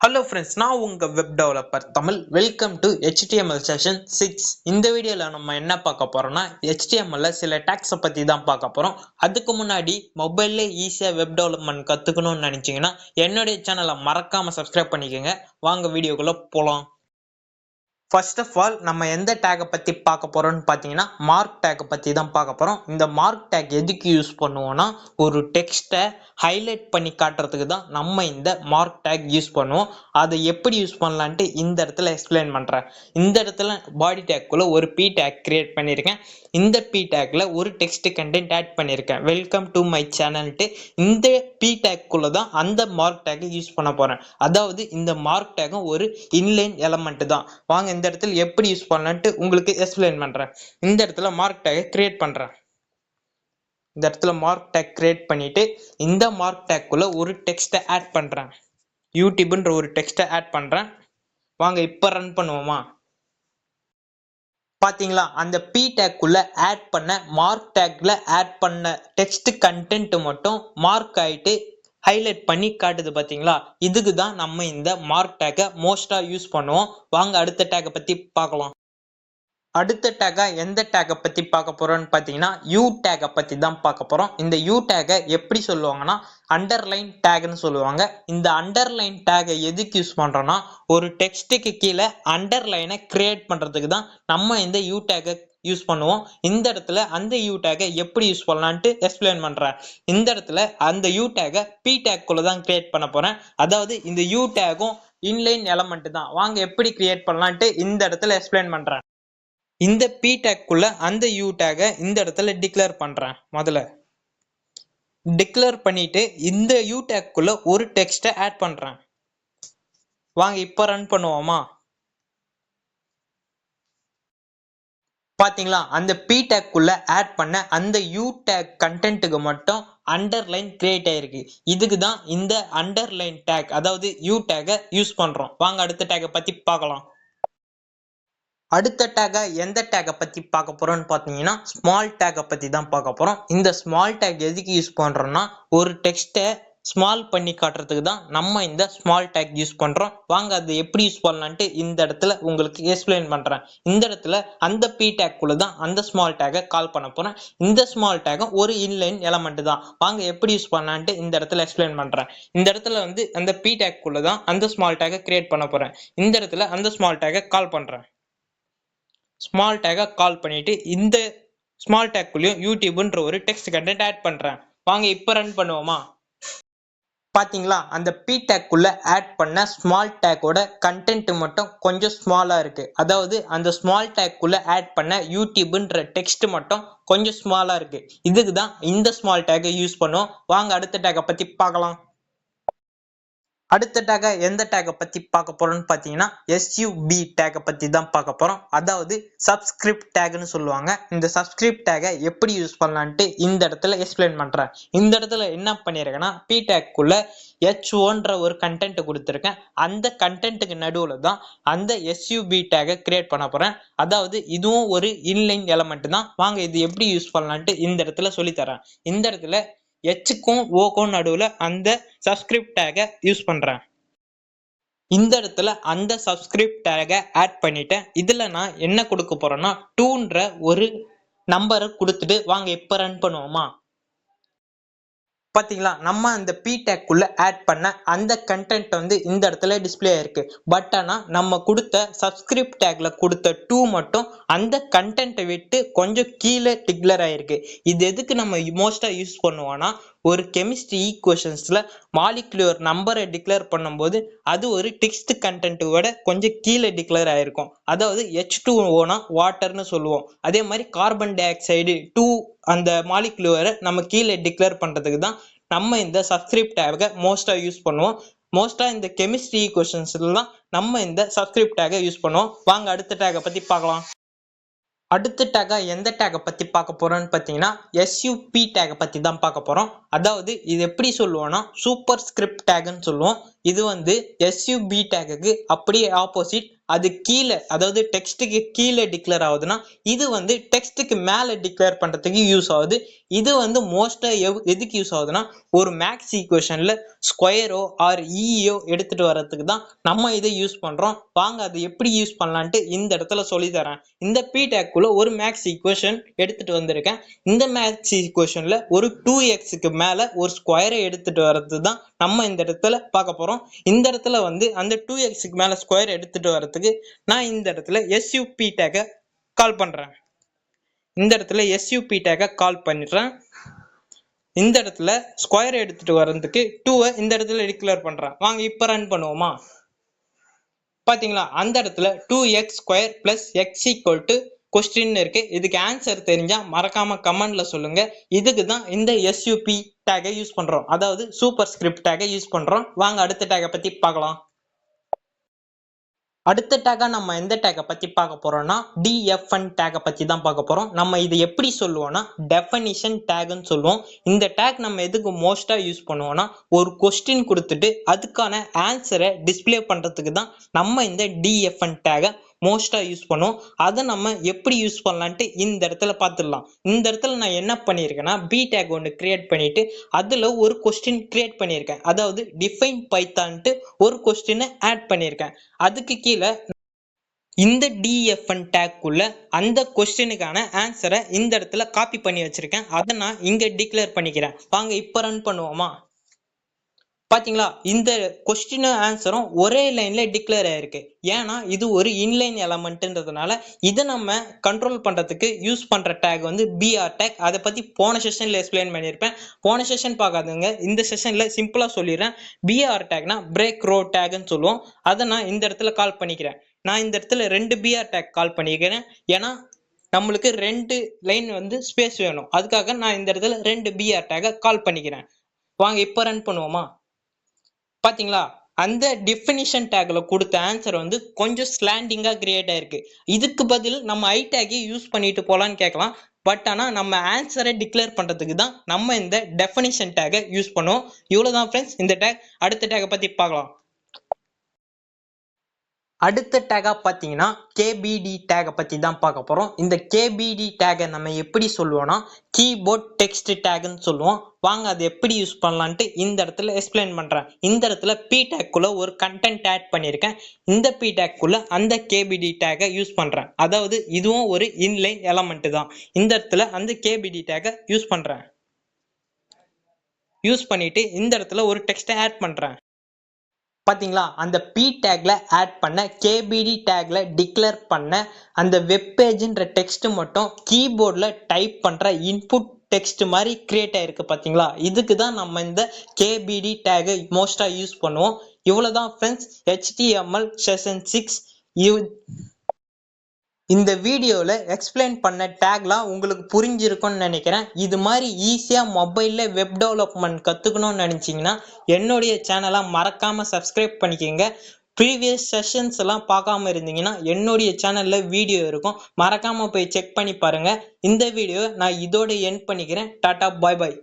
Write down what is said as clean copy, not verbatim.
Hello friends, நான் உங்கள் web developer Tamil. Welcome to HTML session 6. இந்த வீடியோவில் நம்ம என்ன பார்க்க போகிறோம்னா, HTML சில டேக்ஸை பற்றி தான் பார்க்க போகிறோம். அதுக்கு முன்னாடி மொபைல்ல ஈஸியாக வெப் டெவலப்மெண்ட் கற்றுக்கணும்னு நினச்சிங்கன்னா என்னுடைய சேனலை மறக்காமல் சப்ஸ்கிரைப் பண்ணிக்கோங்க. வாங்க வீடியோக்குள்ளே போகலாம். ஃபர்ஸ்ட் ஆஃப் ஆல் நம்ம எந்த டேகை பற்றி பார்க்க போகிறோம்னு பார்த்தீங்கன்னா, மார்க் டேக்கை பற்றி தான் பார்க்க போகிறோம். இந்த மார்க் டேக் எதுக்கு யூஸ் பண்ணுவோம்னா, ஒரு டெக்ஸ்ட்டை ஹைலைட் பண்ணி காட்டுறதுக்கு தான் நம்ம இந்த மார்க் டேக் யூஸ் பண்ணுவோம். அதை எப்படி யூஸ் பண்ணலான்ட்டு இந்த இடத்துல எக்ஸ்பிளைன் பண்ணுறேன். இந்த இடத்துல பாடி டேக்குள்ளே ஒரு பி டேக் கிரியேட் பண்ணியிருக்கேன். இந்த பி டேக்கில் ஒரு டெக்ஸ்ட் கண்டென்ட் ஆட் பண்ணியிருக்கேன். வெல்கம் டு மை சேனல்ட்டு இந்த பி டேக்குள்ளே தான் அந்த மார்க் டேக்கை யூஸ் பண்ண போகிறேன். அதாவது இந்த மார்க் டேக்கும் ஒரு இன்லைன் எலமெண்ட் தான். வாங்க இந்த இடத்துல எப்படி யூஸ் பண்ணலான்ட்டு உங்களுக்கு எக்ஸ்பிளைன் பண்றேன். இந்த இடத்துல மார்க் டேக் கிரியேட் பண்றேன். இந்த இடத்துல மார்க் டேக் கிரியேட் பண்ணிட்டு இந்த மார்க் டேக்குள்ள ஒரு டெக்ஸ்ட்டை ஆட் பண்றேன். யூடியூப்ன்ற ஒரு டெக்ஸ்ட்டை ஆட் பண்றேன். வாங்க இப்ப ரன் பண்ணுவோமா. பாத்தீங்களா, அந்த பி டேக்குள்ள ஆட் பண்ண மார்க் டேக்ல ஆட் பண்ண டெக்ஸ்ட் கண்டென்ட் மட்டும் மார்க் ஆயிட்டு ஹைலைட் பண்ணி காட்டுது. பாத்தீங்களா, இதுக்கு தான் நம்ம இந்த மார்க் டேக்கை மோஸ்டா யூஸ் பண்ணுவோம். வாங்க அடுத்த டேக்கை பத்தி பார்க்கலாம். அடுத்த டேக்கா எந்த டேக்கை பத்தி பார்க்க போறோம்னு பார்த்தீங்கன்னா, யூ டேக்கை பத்தி தான் பார்க்க போறோம். இந்த யூ டேக்கை எப்படி சொல்லுவாங்கன்னா, அண்டர்லைன் டேக்னு சொல்லுவாங்க. இந்த அண்டர்லைன் டேக்கை எதுக்கு யூஸ் பண்றோம்னா, ஒரு டெக்ஸ்ட்டுக்கு கீழே அண்டர்லைனை கிரியேட் பண்றதுக்கு தான் நம்ம இந்த யூ டேக்கை யூஸ் பண்ணுவோம். இந்த இடத்துல அந்த யூ டேக்கை எப்படி யூஸ் பண்ணலான்ட்டு எக்ஸ்பிளைன் பண்றேன். இந்த இடத்துல அந்த யூ டேக்கை பி டேக்குள்ள தான் கிரியேட் பண்ண போறேன். அதாவது இந்த யூ டேக்கும் இன்லைன் எலமெண்ட் தான். வாங்க எப்படி கிரியேட் பண்ணலான்ட்டு இந்த இடத்துல எக்ஸ்பிளைன் பண்றேன். இந்த பி டேக்குள்ள அந்த யூ டேக்கை இந்த இடத்துல டிக்ளேர் பண்றேன். முதல்ல டிக்ளேர் பண்ணிட்டு இந்த யூ டேக்குள்ள ஒரு டெக்ஸ்ட்டை ஆட் பண்றேன். வாங்க இப்ப ரன் பண்ணுவோமா. பாத்தீங்களா, அந்த பி டேக்குள்ள ஆட் பண்ண அந்த யூ டேக் கண்டென்ட்டுக்கு மட்டும் அண்டர்லைன் கிரியேட் ஆயிருக்கு. இதுக்கு தான் இந்த அண்டர்லைன் டேக், அதாவது யூ டேக்கை யூஸ் பண்றோம். வாங்க அடுத்த டேக்கை பத்தி பார்க்கலாம். அடுத்த டேக்கா எந்த டேக்கை பத்தி பார்க்க போறோம்னு பார்த்தீங்கன்னா, ஸ்மால் டேக்கை பத்தி தான் பார்க்க போறோம். இந்த ஸ்மால் டேக் எதுக்கு யூஸ் பண்றோம்னா, ஒரு டெக்ஸ்ட்டை ஸ்மால் பண்ணி காட்டுறதுக்கு தான் நம்ம இந்த ஸ்மால் டேக் யூஸ் பண்றோம். வாங்க அது எப்படி யூஸ் பண்ணலான்ட்டு இந்த இடத்துல உங்களுக்கு எக்ஸ்பிளைன் பண்றேன். இந்த இடத்துல அந்த பி டேக்குள்ள தான் அந்த ஸ்மால் டேக்கை கால் பண்ண போறேன். இந்த ஸ்மால் டேக்கும் ஒரு இன்லைன் எலமெண்ட் தான். வாங்க எப்படி யூஸ் பண்ணலான்ட்டு இந்த இடத்துல எக்ஸ்பிளைன் பண்றேன். இந்த இடத்துல அந்த பி டேக்குள்ள தான் அந்த ஸ்மால் டேக்கை கிரியேட் பண்ண போறேன். இந்த இடத்துல அந்த ஸ்மால் டேக்கை கால் பண்றேன். ஸ்மால் டேக்கை கால் பண்ணிட்டு இந்த ஸ்மால் டேக்குள்ளேயும் யூடியூப்ன்ற ஒரு டெக்ஸ்ட் கண்டென்ட் ஆட் பண்றேன். வாங்க இப்ப ரன் பண்ணுவோமா. பாத்தீங்களா, அந்த பி டேக்குள்ள ஆட் பண்ண ஸ்மால் டேக்கோட கண்டென்ட் மட்டும் கொஞ்சம் ஸ்மாலா இருக்கு. அதாவது அந்த ஸ்மால் டேக்குள்ள ஆட் பண்ண யூடியூப்ன்ற டெக்ஸ்ட் மட்டும் கொஞ்சம் ஸ்மாலா இருக்கு. இதுக்கு தான் இந்த ஸ்மால் டேக்கை யூஸ் பண்ணுவோம். வாங்க அடுத்த டேக்கை பத்தி பார்க்கலாம். அடுத்த டேக்கை எந்த டேக்கை பத்தி பார்க்க போறோம்னு பார்த்தீங்கன்னா, SUB டேக்கை பத்தி தான் பார்க்க போறோம். அதாவது சப்ஸ்கிரிப்ட் டேக்னு சொல்லுவாங்க. இந்த சப்ஸ்கிரிப்ட் டேக்கை எப்படி யூஸ் பண்ணலான்ட்டு இந்த இடத்துல எக்ஸ்பிளைன் பண்றேன். இந்த இடத்துல என்ன பண்ணிருக்கேன்னா, பி டேக்குள்ள H1ன்ற ஒரு கண்டென்ட் கொடுத்துருக்கேன். அந்த கண்டென்ட்டுக்கு நடுவுல தான் அந்த SUB டேக்கை கிரியேட் பண்ண போறேன். அதாவது இதுவும் ஒரு இன்லைன் எலமெண்ட் தான். வாங்க இது எப்படி யூஸ் பண்ணலான்ட்டு இந்த இடத்துல சொல்லித்தரேன். இந்த இடத்துல Hக்கும் Oக்கும் நடுவுல அந்த சப்ஸ்கிரிப்ட் டேக்கை யூஸ் பண்றேன். இந்த இடத்துல அந்த சப்ஸ்கிரிப்ட் டேக்கை ஆட் பண்ணிட்டேன். இதுல நான் என்ன கொடுக்க போறேன்னா, 2ன்ற ஒரு நம்பரை கொடுத்துட்டு வாங்க இப்ப ரன் பண்ணுவோமா. பாத்தீங்களா, நம்ம அந்த பி டேக்குள்ள ஆட் பண்ண அந்த கண்டென்ட் இந்த இடத்துல டிஸ்பிளே ஆயிருக்கு. பட் ஆனா நம்ம கொடுத்த சப்ஸ்கிரிப்ட் டேக்ல கொடுத்த 2 மட்டும் அந்த கண்டென்ட்டை விட்டு கொஞ்சம் கீழே டிக்ளேர் ஆயிருக்கு. இது எதுக்கு நம்ம மோஸ்டா யூஸ் பண்ணுவோம்னா, ஒரு கெமிஸ்ட்ரி ஈக்குவேஷன்ஸ்ல மாலிகுலர் நம்பரை டிக்ளேர் பண்ணும்போது அது ஒரு டெக்ஸ்ட் கண்டென்ட்டோட கொஞ்சம் கீழே டிக்ளேர் ஆயிருக்கும். அதாவது H2O வாட்டர்னு சொல்லுவோம். அதே மாதிரி கார்பன் டை ஆக்சைடு 2 அந்த மாலிகுலரை நம்ம கீழே டிக்ளேர் பண்றதுக்கு தான் நம்ம இந்த சப்ஸ்கிரிப்ட் டேக்கை மோஸ்டா யூஸ் பண்ணுவோம். மோஸ்டா இந்த கெமிஸ்ட்ரி ஈக்குவேஷன்ஸ்ல தான் நம்ம இந்த சப்ஸ்கிரிப்ட் டேக்கை யூஸ் பண்ணுவோம். வாங்க அடுத்த டேக்கை பத்தி பார்க்கலாம். அடுத்த டேக்கா எந்த டேக்கை பத்தி பார்க்க போறோம்னு பார்த்தீங்கன்னா, SUP டேக்கை பத்தி தான் பார்க்க போறோம். அதாவது இது எப்படி சொல்லுவோம்னா, சூப்பர் ஸ்கிரிப்ட் டேக்னு சொல்லுவோம். இது SUB டேக்குக்கு அப்படியே ஆப்போசிட். அது கீழே, அதாவது டெக்ஸ்ட்டுக்கு கீழே டிக்ளேர் ஆகுதுன்னா இது வந்து டெக்ஸ்ட்டுக்கு மேலே டிக்ளேர் பண்றதுக்கு யூஸ் ஆகுது. இது வந்து மோஸ்டா எதுக்கு யூஸ் ஆகுதுன்னா ஒரு மேக்ஸ் ஈக்குவேஷன்ல ஸ்கொயரோ ஆர் ஈயோ எடுத்துட்டு வர்றதுக்கு தான் நம்ம இதை யூஸ் பண்றோம். வாங்க அது எப்படி யூஸ் பண்ணலான்ட்டு இந்த இடத்துல சொல்லி தரேன். இந்த பி டேக்குள்ள ஒரு மேக்ஸ் ஈக்குவேஷன் எடுத்துட்டு வந்திருக்கேன். இந்த மேக்ஸ் ஈக்குவேஷன்ல ஒரு 2xக்கு மேல ஒரு ஸ்கொயரை எடுத்துட்டு வர்றது தான் நம்ம இந்த இடத்துல பார்க்க போறோம். இந்த இடத்துல வந்து அந்த 2xக்கு மேல ஸ்கொயர் எடுத்துட்டு வர்றதுக்கு நான் இந்த இடத்துல sup டேக்கை கால் பண்றேன். இந்த இடத்துல sup டேக்கை கால் பண்ணிடுறேன். இந்த இடத்துல ஸ்கொயர் எடுத்துட்டு வர்றதுக்கு 2 இந்த இடத்துல டிக்ளேர் பண்றேன். வாங்க இப்ப ரன் பண்ணுவோமா? பாத்தீங்களா, அந்த இடத்துல 2x square plus x equal to question இருக்கு. இதுக்கு ஆன்சர் தெரிஞ்சா மறக்காம கமெண்ட்ல சொல்லுங்க. இதுக்கு தான் இந்த sup டேக்கை யூஸ் பண்றோம், அதாவது சூப்பர் ஸ்கிரிப்ட் டேக்கை யூஸ் பண்றோம். வாங்க அடுத்த டேக்கை பத்தி பார்க்கலாம். அடுத்த டேக்கா நம்ம எந்த டேக்கை பத்தி பார்க்க போறோம்னா dfn டேக்கை பத்தி தான் பார்க்க போறோம். நம்ம இது எப்படி சொல்லுவோம்னா டெஃபினிஷன் டேக்னு சொல்லுவோம். இந்த டேக் நம்ம எதுக்கு மோஸ்டா யூஸ் பண்ணுவோம்னா ஒரு கொஸ்டின் கொடுத்துட்டு அதுக்கான ஆன்சரை டிஸ்பிளே பண்றதுக்கு தான் நம்ம இந்த dfn டேக்கை மோஸ்டா யூஸ் பண்ணுவோம். அதை நம்ம எப்படி யூஸ் பண்ணலான்ட்டு இந்த இடத்துல பார்த்துடலாம். இந்த இடத்துல நான் என்ன பண்ணியிருக்கேன்னா பி டேக் ஒன்று கிரியேட் பண்ணிட்டு அதுல ஒரு கொஸ்டின் கிரியேட் பண்ணியிருக்கேன். அதாவது டிஃபைன் பைத்தான்ட்டு ஒரு கொஸ்டினை ஆட் பண்ணியிருக்கேன். அதுக்கு கீழே இந்த dfn டேக்குள்ள அந்த கொஸ்டினுக்கான ஆன்சரை இந்த இடத்துல காப்பி பண்ணி வச்சிருக்கேன். அதை நான் இங்க டிக்ளேர் பண்ணிக்கிறேன். வாங்க இப்ப ரன் பண்ணுவோமா? பாத்தீங்களா, இந்த கொஸ்டினும் ஆன்சரும் ஒரே லைன்ல டிக்ளேர் ஆயிருக்கு. ஏன்னா இது ஒரு இன்லைன் எலமெண்ட்ன்றதுனால இதை நம்ம கண்ட்ரோல் பண்றதுக்கு யூஸ் பண்ற டேக் வந்து br டேக். அதை பத்தி போன செஷன்ல எக்ஸ்பிளைன் பண்ணியிருப்பேன். போன செஷன் பார்க்காதவங்க இந்த செஷன்ல சிம்பிளா சொல்லிடுறேன். br டேக்னா பிரேக் ரோ டேக்னு சொல்லுவோம். அதை நான் இந்த இடத்துல கால் பண்ணிக்கிறேன். நான் இந்த இடத்துல 2 br டேக் கால் பண்ணிக்கிறேன். ஏன்னா நம்மளுக்கு 2 லைன் வந்து ஸ்பேஸ் வேணும். அதுக்காக நான் இந்த இடத்துல 2 br டேக்கை கால் பண்ணிக்கிறேன். வாங்க இப்ப ரன் பண்ணுவோமா? பாத்தீங்களா, அந்த டெஃபினிஷன் டேக்ல கொடுத்த ஆன்சர் வந்து கொஞ்சம் ஸ்லாண்டிங்கா கிரியேட் ஆயிருக்கு. இதுக்கு பதில் நம்ம ஐ டேக்கை யூஸ் பண்ணிட்டு போலான்னு கேட்கலாம். பட் ஆனா நம்ம ஆன்சரை டிக்ளேர் பண்றதுக்கு தான் நம்ம இந்த டெஃபினிஷன் டேக்கை யூஸ் பண்ணுவோம். இவ்வளவுதான் ஃப்ரெண்ட்ஸ் இந்த டேக். அடுத்த டேக்கை பத்தி பார்க்கலாம். அடுத்த டேகா பார்த்தீங்கன்னா kbd டேகை பற்றி தான் பார்க்க போகிறோம். இந்த kbd டேகை நம்ம எப்படி சொல்லுவோம்னா கீபோர்ட் டெக்ஸ்ட் டேக்னு சொல்லுவோம். வாங்க அது எப்படி யூஸ் பண்ணலான்ட்டு இந்த இடத்துல எக்ஸ்பிளைன் பண்ணுறேன். இந்த இடத்துல p டேக்குள்ள ஒரு கண்டென்ட் ஆட் பண்ணியிருக்கேன். இந்த p டேக்குள்ள அந்த kbd டேகை யூஸ் பண்ணுறேன். அதாவது இதுவும் ஒரு இன்லைன் எலமெண்ட் தான். இந்த இடத்துல அந்த kbd டேகை யூஸ் பண்ணுறேன். யூஸ் பண்ணிட்டு இந்த இடத்துல ஒரு டெக்ஸ்ட்டை ஆட் பண்ணுறேன். பாத்தீங்களா, அந்த p டேக்ல ஆட் பண்ண kbd டேக்ல டிக்ளேர் பண்ண அந்த வெப் பேஜ்ன்ற டெக்ஸ்ட் மட்டும் கீபோர்ட்ல டைப் பண்ற இன்புட் டெக்ஸ்ட் மாதிரி கிரியேட் ஆயிருக்கு. பாத்தீங்களா, இதுக்கு தான் நம்ம இந்த kbd டேகை மோஸ்டா யூஸ் பண்ணுவோம். இவ்வளவுதான் ஃப்ரெண்ட்ஸ் HTML செஷன் 6. இந்த வீடியோல எக்ஸ்பிளைன் பண்ண டேக்லாம் உங்களுக்கு புரிஞ்சிருக்கும்னு நினைக்கிறேன். இது மாதிரி ஈஸியா மொபைல்ல வெப் டெவலப்மெண்ட் கத்துக்கணும்னு நினைச்சீங்கன்னா என்னுடைய சேனலை மறக்காம சப்ஸ்கிரைப் பண்ணிக்கோங்க. ப்ரீவியஸ் செஷன்ஸ் எல்லாம் பார்க்காம இருந்தீங்கன்னா என்னுடைய சேனல்ல வீடியோ இருக்கும், மறக்காம போய் செக் பண்ணி பாருங்க. இந்த வீடியோ நான் இதோட எண்ட் பண்ணிக்கிறேன். டாடா, பாய் பாய்.